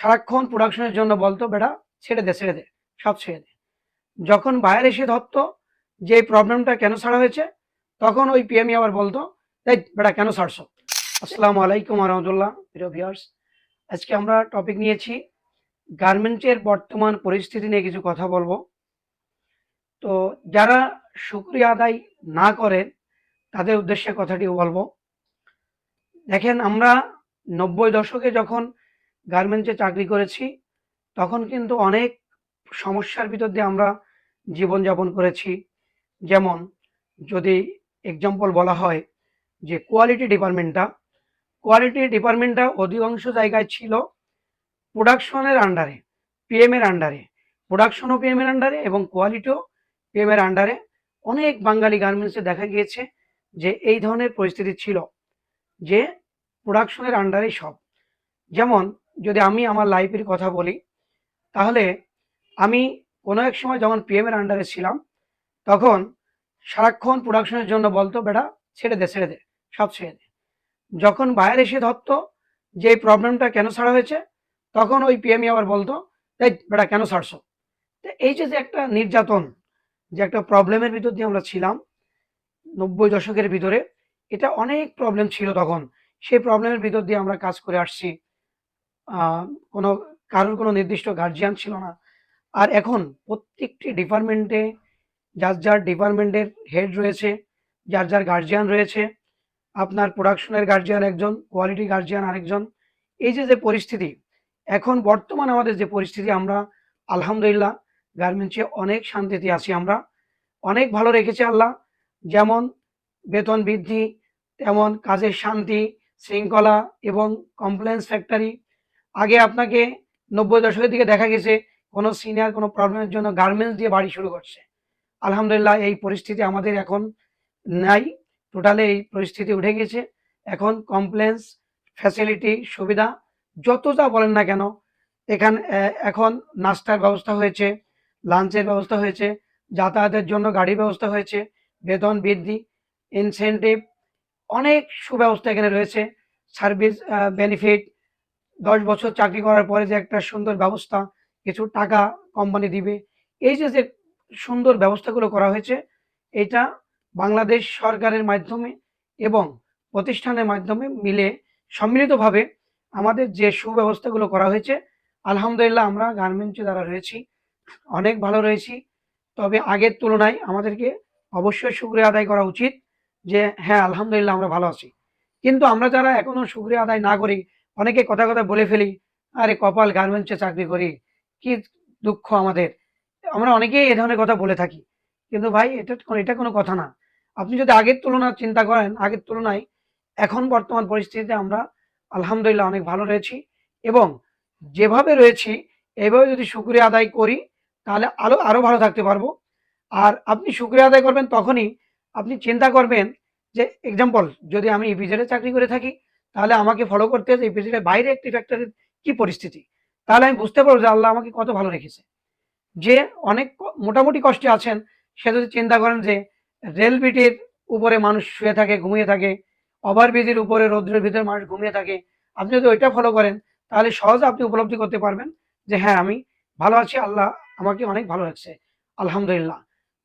সারাক্ষণ প্রোডাকশনের জন্য বলতো, বেটা ছেড়ে দে, সব ছেড়ে দে। যখন বায়ার এসে ধরতো যে এই প্রবলেমটা কেন ছাড়া হয়েছে, তখন ওই পিএমই আবার বলতো, এই বেটা কেন ছাড়ছো। আসসালামু আলাইকুম রহমতুল্লাহ, প্রিয় ভিউয়ার্স। আজকে আমরা টপিক নিয়েছি গার্মেন্টসের বর্তমান পরিস্থিতি নিয়ে কিছু কথা বলবো। তো যারা শুকরিয়া আদায় না করেন তাদের উদ্দেশ্যে কথাটি বলবো। দেখেন, আমরা ৯০ দশকে যখন গার্মেন্টসে চাকরি করেছি, তখন কিন্তু অনেক সমস্যার ভিতর দিয়ে আমরা জীবনযাপন করেছি। যেমন, যদি এক্সাম্পল বলা হয় যে কোয়ালিটি ডিপার্টমেন্টটা অধিকাংশ জায়গায় ছিল প্রোডাকশনের আন্ডারে, পিএমের আন্ডারে, প্রোডাকশনও পিএমের আন্ডারে এবং কোয়ালিটিও পিএমের আন্ডারে। অনেক বাঙালি গার্মেন্টসে দেখা গিয়েছে যে এই ধরনের পরিস্থিতি ছিল, যে প্রোডাকশনের আন্ডারেই সব। যেমন, যদি আমি আমার লাইফের কথা বলি, তাহলে আমি কোনো এক সময় যখন পিএমের আন্ডারে ছিলাম, তখন সারাক্ষণ প্রোডাকশনের জন্য বলতো, বেটা ছেড়ে দে, সব ছেড়ে দে। যখন বায়ার এসে ধরতো যে এই প্রবলেমটা কেন ছাড়া হয়েছে, তখন ওই পিএমই আবার বলতো, এই বেটা কেন ছাড়ছো। তো এই যে একটা নির্যাতন, যে একটা প্রবলেমের ভিতর দিয়ে আমরা ছিলাম ৯০ দশকের ভিতরে, এটা অনেক প্রবলেম ছিল তখন। সেই প্রবলেমের ভিতর দিয়ে আমরা কাজ করে আসছি। কোনো কারোর কোনো নির্দিষ্ট গার্জিয়ান ছিল না। আর এখন প্রত্যেকটি ডিপার্টমেন্টে যার ডিপার্টমেন্টের হেড রয়েছে, যার গার্জিয়ান রয়েছে। আপনার প্রোডাকশনের গার্জিয়ান একজন, কোয়ালিটি গার্জিয়ান আরেকজন। এই যে পরিস্থিতি, এখন বর্তমান আমাদের যে পরিস্থিতি, আমরা আলহামদুলিল্লাহ গার্মেন্টসে অনেক শান্তিতে আছি। আমরা অনেক ভালো রেখেছে আল্লাহ। যেমন বেতন বৃদ্ধি, তেমন কাজের শান্তি, শৃঙ্খলা এবং কমপ্লেন্স ফ্যাক্টরি। আগে আপনাকে ৯০ দশকের দিকে দেখা গেছে কোনো সিনিয়র কোনো প্রবলেমের জন্য গার্মেন্টস দিয়ে বাড়ি শুরু করছে। আলহামদুলিল্লাহ এই পরিস্থিতি আমাদের এখন নাই। টোটালি এই পরিস্থিতি উঠে গেছে। এখন কমপ্লেন্স, ফ্যাসিলিটি, সুবিধা যত যা বলেন না কেন, এখানে এখন নাস্তার ব্যবস্থা হয়েছে, লাঞ্চের ব্যবস্থা হয়েছে, যাতায়াতের জন্য গাড়ির ব্যবস্থা হয়েছে, বেতন বৃদ্ধি, ইনসেনটিভ, অনেক সুব্যবস্থা এখানে রয়েছে। সার্ভিস বেনিফিট, ১০ বছর চাকরি করার পরে যে একটা সুন্দর ব্যবস্থা, কিছু টাকা কোম্পানি দিবে। এই যে সুন্দর ব্যবস্থাগুলো করা হয়েছে, এটা বাংলাদেশ সরকারের মাধ্যমে এবং প্রতিষ্ঠানের মাধ্যমে মিলে সম্মিলিতভাবে আমাদের যে সুব্যবস্থাগুলো করা হয়েছে, আলহামদুলিল্লাহ আমরা গার্মেন্টসে যারা রয়েছি অনেক ভালো রয়েছি। তবে আগের তুলনায় আমাদেরকে অবশ্যই শুকরিয়া আদায় করা উচিত যে হ্যাঁ, আলহামদুলিল্লাহ আমরা ভালো আছি। কিন্তু আমরা যারা এখনো শুকরিয়া আদায় না করি, অনেকে কথা বলে ফেলি, আরে কপাল, গার্মেন্টসে চাকরি করি, কি দুঃখ আমাদের। আমরা অনেকেই এ ধরনের কথা বলে থাকি। কিন্তু ভাই, এটা কোনো কথা না। আপনি যদি আগের তুলনা চিন্তা করেন, আগের তুলনায় এখন বর্তমান পরিস্থিতিতে আমরা আলহামদুলিল্লাহ অনেক ভালো রয়েছি। এবং যেভাবে রয়েছি এভাবে যদি শুকরিয়া আদায় করি, তাহলে আরো ভালো থাকতে পারবো। আর আপনি শুকরিয়া আদায় করবেন তখনই, আপনি চিন্তা করবেন যে এক্সাম্পল, যদি আমি ইপিজেডে চাকরি করে থাকি, তাহলে আমাকে ফলো করতে হবে ইপিজেডের বাইরে একটি ফ্যাক্টরির কি পরিস্থিতি। তাহলে আমি বুঝতে পারবো যে আল্লাহ আমাকে কত ভালো রেখেছে। যে অনেক মোটামুটি কষ্টে আছেন, সে যদি চিন্তা করেন যে রেল বিটির উপরে মানুষ শুয়ে থাকে, ঘুমিয়ে থাকে, ওভারব্রিজের উপরে রৌদ্রের ভিতরে মানুষ ঘুমিয়ে থাকে, আপনি যদি ওইটা ফলো করেন, তাহলে সহজে আপনি উপলব্ধি করতে পারবেন যে হ্যাঁ, আমি ভালো আছি, আল্লাহ আমাকে অনেক ভালো রাখছে, আলহামদুলিল্লাহ।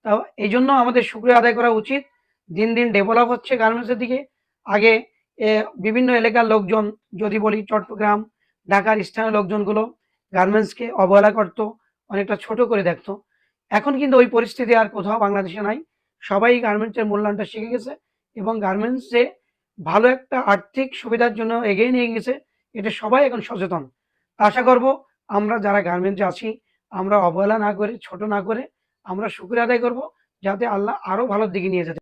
তাও এই জন্য আমাদের শুকরিয়া আদায় করা উচিত। দিন দিন ডেভেলপ হচ্ছে গার্মেন্টসের দিকে। আগে বিভিন্ন এলাকার লোকজন, যদি বলি চট্টগ্রাম, ঢাকার স্থানীয় লোকজনগুলো গার্মেন্টসকে অবহেলা করতো, অনেকটা ছোট করে দেখতো। এখন কিন্তু ওই পরিস্থিতি আর কোথাও বাংলাদেশে নাই। সবাই গার্মেন্টসের মূল্যায়নটা শিখে গেছে এবং গার্মেন্টস যে ভালো একটা আর্থিক সুবিধার জন্য এগিয়ে নিয়ে গেছে, এটা সবাই এখন সচেতন। আশা করব আমরা যারা গার্মেন্টসে আছি, আমরা অবহেলা না করে, ছোট না করে আমরা শুকরিয়া আদায় করব, যাতে আল্লাহ আরো ভালোর দিকে নিয়ে যেতে